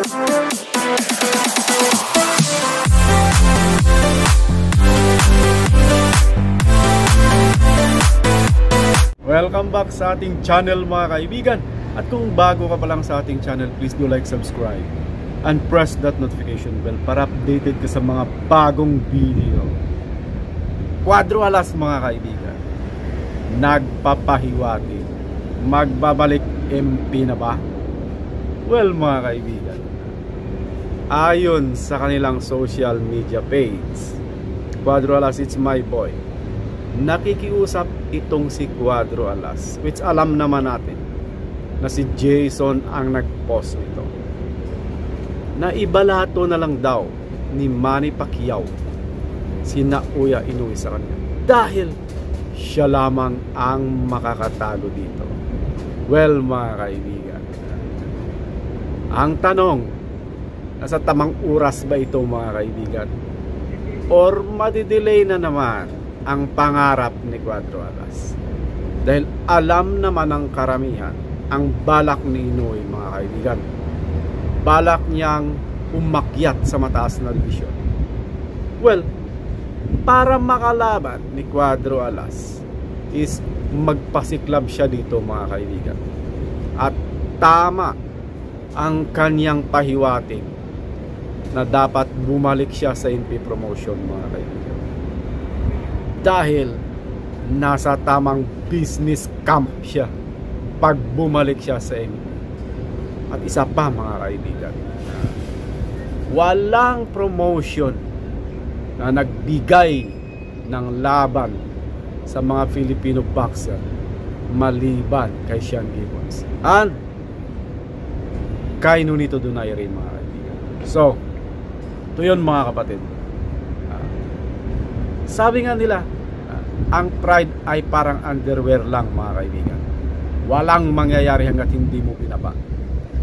Welcome back sa ating channel mga kaibigan. At kung bago ka pa lang sa ating channel, please do like, subscribe and press that notification bell para updated ka sa mga bagong video. Cuadro Alas mga kaibigan, nagpapahiwati. Magbabalik MP na ba? Well mga kaibigan, ayon sa kanilang social media page, Cuadro Alas, it's my boy, nakikiusap itong si Cuadro Alas, which alam naman natin na si Jason ang nag-post nito, na ibalato na lang daw ni Manny Pacquiao si Naoya Inoue sa kanya dahil siya lamang ang makakatalo dito. Well mga kaibigan, ang tanong, nasa tamang oras ba ito mga kaibigan, or madidelay na naman ang pangarap ni Cuadro Alas? Dahil alam naman ng karamihan ang balak ni Inoue mga kaibigan. Balak niyang umakyat sa mataas na divisyon. Well, para makalaban ni Cuadro Alas is magpasiklab siya dito mga kaibigan. At tama ang kanyang pahiwating na dapat bumalik siya sa MP promotion mga kaibigan. Dahil nasa tamang business camp siya pag bumalik siya sa MP. At isa pa mga kaibigan, walang promotion na nagbigay ng laban sa mga Filipino boxer maliban kay Sean Gibbons and kay Nonito Donaire rin mga kaibigan. So, ito yun mga kapatid. Sabi nga nila, ang pride ay parang underwear lang mga kaibigan. Walang mangyayari hanggat hindi mo binaba.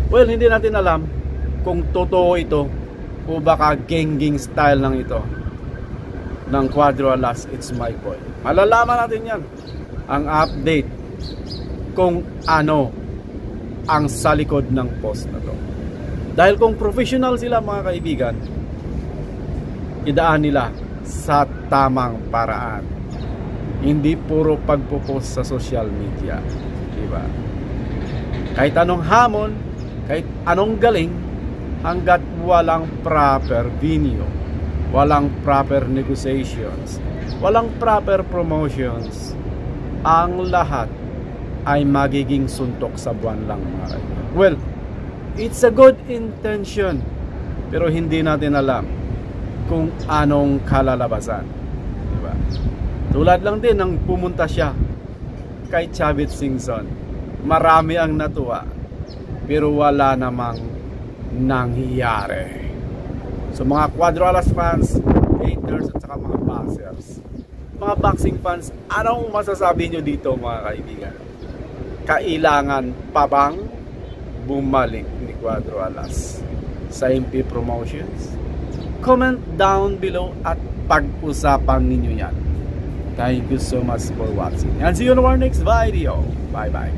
Well, hindi natin alam kung totoo ito o baka geng-geng style lang ito ng Cuadro Alas, it's my boy. Malalaman natin yan, ang update kung ano ang sa likod ng post na to. Dahil kung professional sila mga kaibigan, idaan nila sa tamang paraan, hindi puro pagpo-post sa social media, diba? Kahit anong hamon, kahit anong galing, hanggat walang proper venue, walang proper negotiations, walang proper promotions, ang lahat ay magiging suntok sa buwan lang mga kaibigan. Well, it's a good intention, pero hindi natin alam kung anong kalalabasan, diba? Tulad lang din nang pumunta siya kay Chavit Singson, marami ang natuwa pero wala namang nangyayari. So mga Cuadro Alas fans, haters at saka mga boxers, mga boxing fans, anong masasabi nyo dito mga kaibigan? Kailangan pa bang bumalik ni Cuadro Alas sa MP Promotions? Comment down below at pag-usapan ninyo yan. Thank you so much for watching and see you in our next video. Bye bye.